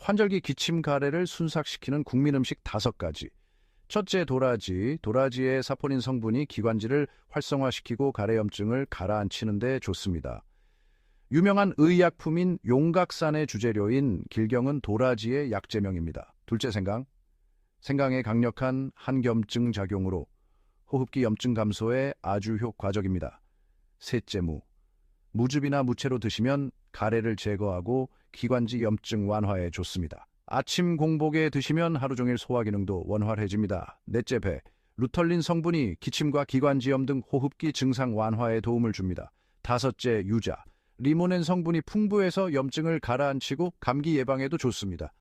환절기 기침 가래를 순삭시키는 국민 음식 5가지. 첫째, 도라지. 도라지의 사포닌 성분이 기관지를 활성화시키고 가래염증을 가라앉히는 데 좋습니다. 유명한 의약품인 용각산의 주재료인 길경은 도라지의 약재명입니다. 둘째, 생강. 생강의 강력한 항염증 작용으로 호흡기 염증 감소에 아주 효과적입니다. 셋째, 무. 무즙이나 무채로 드시면 가래를 제거하고 기관지 염증 완화에 좋습니다. 아침 공복에 드시면 하루 종일 소화 기능도 원활해집니다. 넷째, 배. 루털린 성분이 기침과 기관지염 등 호흡기 증상 완화에 도움을 줍니다. 다섯째, 유자. 리모넨 성분이 풍부해서 염증을 가라앉히고 감기 예방에도 좋습니다.